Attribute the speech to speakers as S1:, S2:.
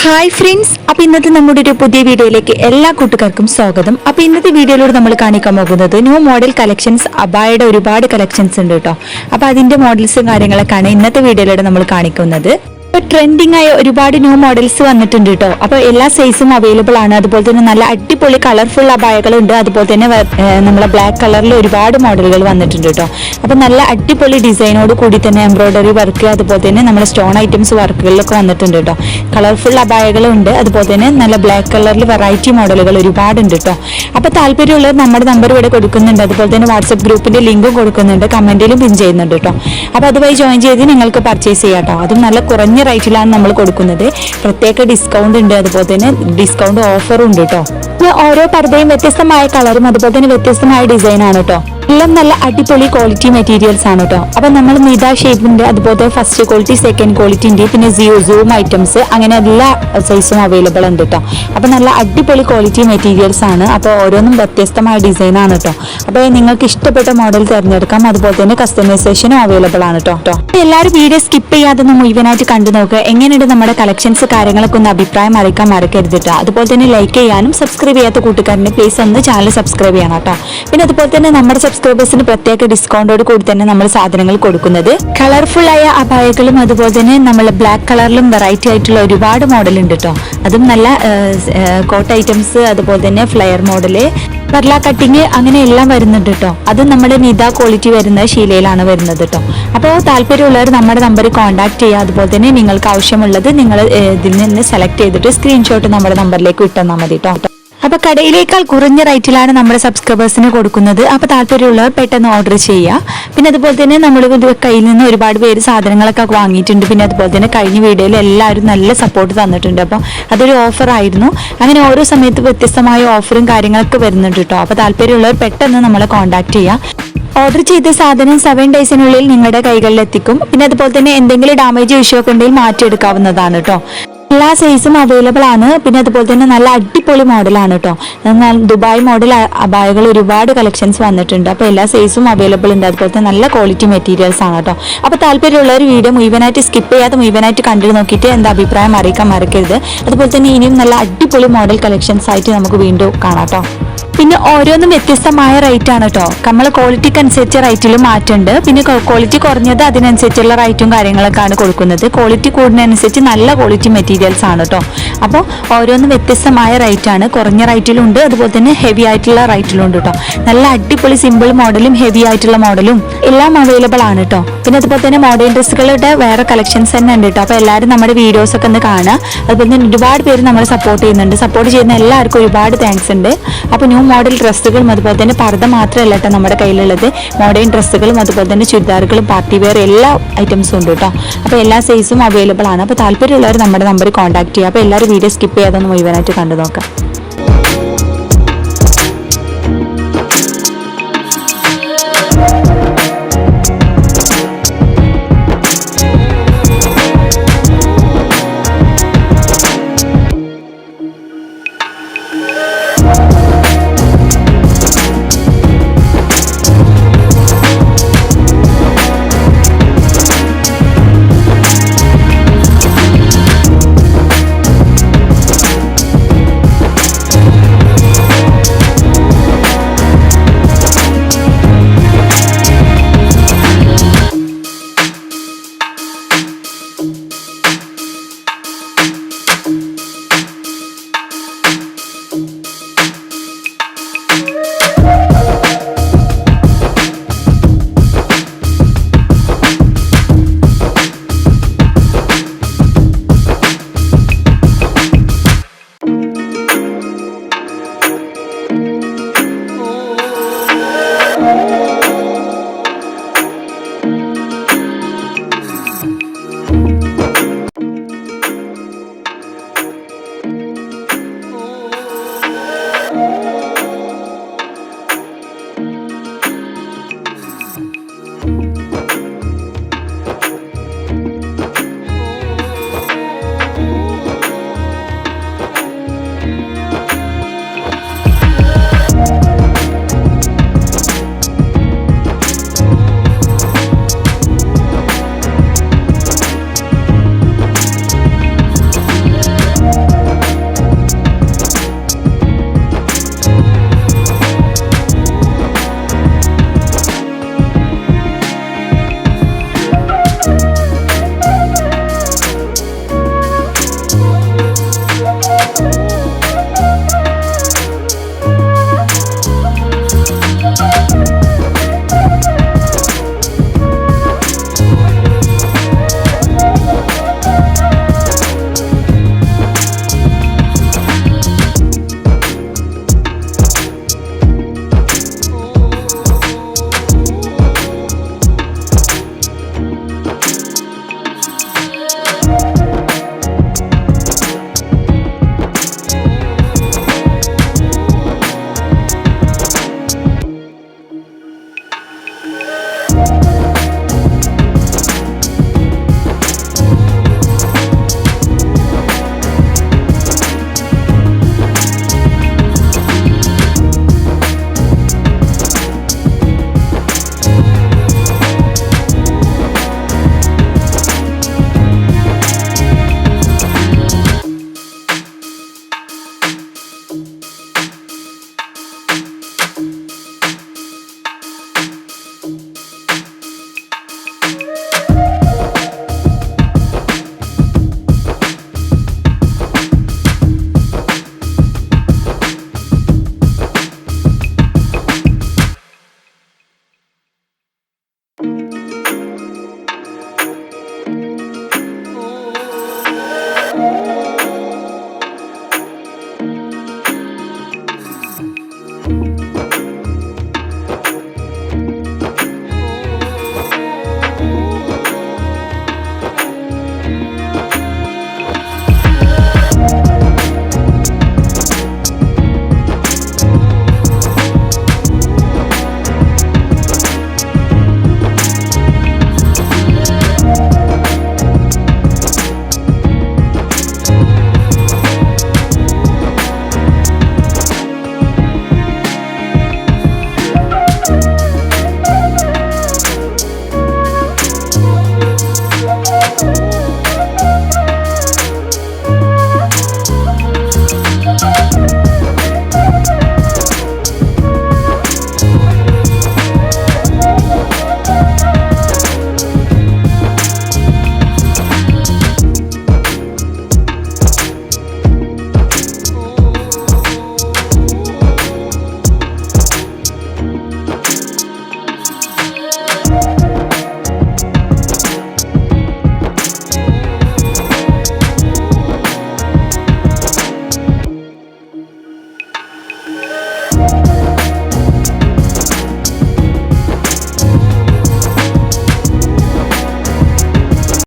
S1: Hi friends, അപ്പോൾ ഇന്നത്തെ നമ്മുടെ ഒരു പുതിയ വീഡിയോയിലേക്ക് എല്ലാ കൂട്ടുകാർക്കും സ്വാഗതം. അപ്പോൾ ഇന്നത്തെ വീഡിയോയിലൂടെ നമ്മൾ കാണിക്കാൻ പോകുന്നത് ന്യൂ മോഡൽ കളക്ഷൻസ്, അബായയുടെ ഒരുപാട് കളക്ഷൻസ് ഉണ്ട് കേട്ടോ. അപ്പോൾ അതിന്റെ മോഡൽസും കാര്യങ്ങളൊക്കെയാണ് ഇന്നത്തെ വീഡിയോയിലൂടെ നമ്മൾ കാണിക്കുന്നത്. ട്രെൻഡിങ് ആയ ഒരുപാട് ന്യൂ മോഡൽസ് വന്നിട്ടുണ്ട് കേട്ടോ. അപ്പോൾ എല്ലാ സൈസും അവൈലബിൾ ആണ്. അതുപോലെ തന്നെ നല്ല അടിപൊളി കളർഫുൾ അബായകളുണ്ട്. അതുപോലെ തന്നെ നമ്മളെ ബ്ലാക്ക് കളറിൽ ഒരുപാട് മോഡലുകൾ വന്നിട്ടുണ്ട് കേട്ടോ. അപ്പോൾ നല്ല അടിപൊളി ഡിസൈനോട് കൂടി തന്നെ എംബ്രോയിഡറി വർക്ക്, അതുപോലെ തന്നെ നമ്മുടെ സ്റ്റോൺ ഐറ്റംസ് വർക്കുകളിലൊക്കെ വന്നിട്ടുണ്ട് കേട്ടോ. കളർഫുൾ അബായകളുണ്ട്. അതുപോലെ തന്നെ നല്ല ബ്ലാക്ക് കളറിൽ വെറൈറ്റി മോഡലുകൾ ഒരുപാടുണ്ട് കേട്ടോ. അപ്പോൾ താല്പര്യമുള്ളവർ നമ്മുടെ നമ്പർ ഇവിടെ കൊടുക്കുന്നുണ്ട്. അതുപോലെ തന്നെ വാട്സപ്പ് ഗ്രൂപ്പിന്റെ ലിങ്കും കൊടുക്കുന്നുണ്ട്, കമന്റിലും പിൻ ചെയ്യുന്നുണ്ട് കേട്ടോ. അപ്പോൾ അതുവഴി ജോയിൻ ചെയ്ത് നിങ്ങൾക്ക് പർച്ചേസ് ചെയ്യാം കേട്ടോ. അതും നല്ല കുറഞ്ഞ റേറ്റിലാണ് നമ്മൾ കൊടുക്കുന്നത്. പ്രത്യേക ഡിസ്കൗണ്ട് ഉണ്ട്, അതുപോലെ തന്നെ ഡിസ്കൗണ്ട് ഓഫറും ഉണ്ട് കേട്ടോ. ഓരോ പർദ്ദയും വ്യത്യസ്തമായ കളറും അതുപോലെ തന്നെ വ്യത്യസ്തമായ ഡിസൈൻ ആണ് കേട്ടോ. എല്ലാം നല്ല അടിപൊളി ക്വാളിറ്റി മെറ്റീരിയൽസ് ആണ് കേട്ടോ. അപ്പൊ നമ്മൾ മിത ഷേപ്പിന്റെ, അതുപോലെ ഫസ്റ്റ് ക്വാളിറ്റി, സെക്കൻഡ് ക്വാളിറ്റിന്റെ, പിന്നെ സൂം ഐറ്റംസ്, അങ്ങനെ എല്ലാ സൈസും അവൈലബിൾ ഉണ്ട് കേട്ടോ. അപ്പൊ നല്ല അടിപൊളി ക്വാളിറ്റി മെറ്റീരിയൽസ് ആണ്. അപ്പോൾ ഓരോന്നും വ്യത്യസ്തമായ ഡിസൈൻ ആണ് കേട്ടോ. അപ്പോൾ നിങ്ങൾക്ക് ഇഷ്ടപ്പെട്ട മോഡൽ തിരഞ്ഞെടുക്കാം. അതുപോലെ തന്നെ കസ്റ്റമൈസേഷനും അവൈലബിൾ ആണ് കേട്ടോ. എല്ലാവരും വീഡിയോ സ്കിപ്പ് ചെയ്യാതെ മുഴുവനായിട്ട് കണ്ടു നോക്കുക. എങ്ങനെയുണ്ട് നമ്മുടെ കളക്ഷൻസ്, കാര്യങ്ങളൊക്കെ ഒന്ന് അഭിപ്രായം അറിയിക്കാൻ മറക്കരുത് കേട്ടോ. അതുപോലെ തന്നെ ലൈക്ക് ചെയ്യാനും സബ്സ്ക്രൈബ് ചെയ്യാത്ത കൂട്ടുകാരനെ പ്ലീസ് ഒന്ന് ചാനൽ സബ്സ്ക്രൈബ് ചെയ്യണം കേട്ടോ. പിന്നെ അതുപോലെ തന്നെ നമ്മുടെ സബ്സ്ക്രൈബേഴ്സിന് പ്രത്യേക ഡിസ്കൗണ്ടോട് കൂടി തന്നെ നമ്മൾ സാധനങ്ങൾ കൊടുക്കുന്നത്. കളർഫുൾ ആയ അബായകളും അതുപോലെ തന്നെ നമ്മൾ ബ്ലാക്ക് കളറിലും വെറൈറ്റി ആയിട്ടുള്ള ഒരുപാട് മോഡൽ ഉണ്ട് കേട്ടോ. അതും നല്ല കോട്ട് ഐറ്റംസ്, അതുപോലെ തന്നെ ഫ്ലെയർ മോഡല്, പെർല കട്ടിങ്, അങ്ങനെ എല്ലാം വരുന്നുണ്ട് കേട്ടോ. അതും നമ്മുടെ നിത ക്വാളിറ്റി വരുന്ന ശീലയിലാണ് വരുന്നത് കേട്ടോ. അപ്പോൾ താല്പര്യമുള്ളവർ നമ്മുടെ നമ്പറിൽ കോൺടാക്ട് ചെയ്യുക. അതുപോലെ തന്നെ നിങ്ങൾക്ക് ആവശ്യമുള്ളത് നിങ്ങൾ ഇതിൽ നിന്ന് സെലക്ട് ചെയ്തിട്ട് സ്ക്രീൻഷോട്ട് നമ്മുടെ നമ്പറിലേക്ക് ഇട്ടെന്നാൽ മതി കേട്ടോ. അപ്പൊ കടയിലേക്കാൾ കുറഞ്ഞ റേറ്റിലാണ് നമ്മുടെ സബ്സ്ക്രൈബേഴ്സിന് കൊടുക്കുന്നത്. അപ്പൊ താല്പര്യമുള്ളവർ പെട്ടെന്ന് ഓർഡർ ചെയ്യുക. പിന്നെ അതുപോലെ തന്നെ നമ്മൾ കയ്യിൽ നിന്ന് ഒരുപാട് പേര് സാധനങ്ങളൊക്കെ വാങ്ങിയിട്ടുണ്ട്. പിന്നെ അതുപോലെ തന്നെ കഴിഞ്ഞ വീഡിയോയിൽ എല്ലാവരും നല്ല സപ്പോർട്ട് തന്നിട്ടുണ്ട്. അപ്പോൾ അതൊരു ഓഫർ ആയിരുന്നു. അങ്ങനെ ഓരോ സമയത്ത് വ്യത്യസ്തമായ ഓഫറും കാര്യങ്ങളൊക്കെ വരുന്നുണ്ട് കേട്ടോ. അപ്പൊ താല്പര്യമുള്ളവർ പെട്ടെന്ന് നമ്മളെ കോൺടാക്ട് ചെയ്യുക. ഓർഡർ ചെയ്ത സാധനം 7 ഡേയ്സിനുള്ളിൽ നിങ്ങളുടെ കൈകളിൽ എത്തിക്കും. പിന്നെ അതുപോലെ തന്നെ എന്തെങ്കിലും ഡാമേജ് ഇഷ്യൂ ഒക്കെ ഉണ്ടെങ്കിൽ മാറ്റിയെടുക്കാവുന്നതാണ് കേട്ടോ. എല്ലാ സൈസും അവൈലബിൾ ആണ്. പിന്നെ അതുപോലെ തന്നെ നല്ല അടിപൊളി മോഡലാണ് കേട്ടോ. എന്നാൽ ദുബായ് മോഡൽ അബായകൾ ഒരുപാട് കളക്ഷൻസ് വന്നിട്ടുണ്ട്. അപ്പോൾ എല്ലാ സൈസും അവൈലബിൾ ഉണ്ട്. അതുപോലെ തന്നെ നല്ല ക്വാളിറ്റി മെറ്റീരിയൽസ് ആണ് കേട്ടോ. അപ്പോൾ താല്പര്യമുള്ളവർ വീഡിയോ മുഴുവനായിട്ട് സ്കിപ്പ് ചെയ്യാതെ മുഴുവനായിട്ട് കണ്ടു നോക്കിയിട്ട് എന്താ അഭിപ്രായം അറിയിക്കാൻ മറക്കരുത്. അതുപോലെ തന്നെ ഇനിയും നല്ല അടിപൊളി മോഡൽ കളക്ഷൻസ് ആയിട്ട് നമുക്ക് വീണ്ടും കാണാം കേട്ടോ. പിന്നെ ഓരോന്നും വ്യത്യസ്തമായ റേറ്റ് ആണ് കേട്ടോ. നമ്മൾ ക്വാളിറ്റിക്ക് അനുസരിച്ച് റേറ്റിലും മാറ്റുണ്ട്. പിന്നെ ക്വാളിറ്റി കുറഞ്ഞത് അതിനനുസരിച്ചുള്ള റേറ്റും കാര്യങ്ങളൊക്കെയാണ് കൊടുക്കുന്നത്. ക്വാളിറ്റി കൂടുന്നതനുസരിച്ച് നല്ല ക്വാളിറ്റി മെറ്റീരിയൽസ് ആണ് കേട്ടോ. അപ്പോൾ ഓരോന്നും വ്യത്യസ്തമായ റേറ്റ് ആണ്. കുറഞ്ഞ റേറ്റിലുണ്ട്, അതുപോലെ തന്നെ ഹെവി ആയിട്ടുള്ള റേറ്റിലും ഉണ്ട് കേട്ടോ. നല്ല അടിപൊളി സിമ്പിൾ മോഡലും ഹെവി ആയിട്ടുള്ള മോഡലും എല്ലാം അവൈലബിൾ ആണ് കേട്ടോ. പിന്നെ അതുപോലെ തന്നെ മോഡേൺ ഡ്രസ്സുകളുടെ വേറെ കളക്ഷൻസ് തന്നെ ഉണ്ട് കേട്ടോ. അപ്പോൾ എല്ലാവരും നമ്മുടെ വീഡിയോസ് ഒക്കെ ഒന്ന് കാണുക. അതുപോലെ തന്നെ ഒരുപാട് പേര് നമ്മളെ സപ്പോർട്ട് ചെയ്യുന്നുണ്ട്. സപ്പോർട്ട് ചെയ്യുന്ന എല്ലാവർക്കും ഒരുപാട് താങ്ക്സ് ഉണ്ട്. അപ്പോൾ ന്യൂ മോഡൽ ഡ്രസ്സുകളും അതുപോലെ തന്നെ പർദ്ദ മാത്രമല്ല കേട്ടോ നമ്മുടെ കയ്യിലുള്ളത്. മോഡേൺ ഡ്രസ്സുകളും അതുപോലെ തന്നെ ചുരിദാറുകളും പാർട്ടി വെയർ എല്ലാ ഐറ്റംസും ഉണ്ട് കേട്ടോ. അപ്പോൾ എല്ലാ സൈസും അവൈലബിൾ ആണ്. അപ്പോൾ താല്പര്യമുള്ളവർ നമ്മുടെ നമ്പറിൽ കോൺടാക്ട് ചെയ്യുക. അപ്പോൾ എല്ലാവരും വീഡിയോ സ്കിപ്പ് ചെയ്യാതെ ഒന്ന് മുഴുവനായിട്ട് കണ്ടു നോക്കാം.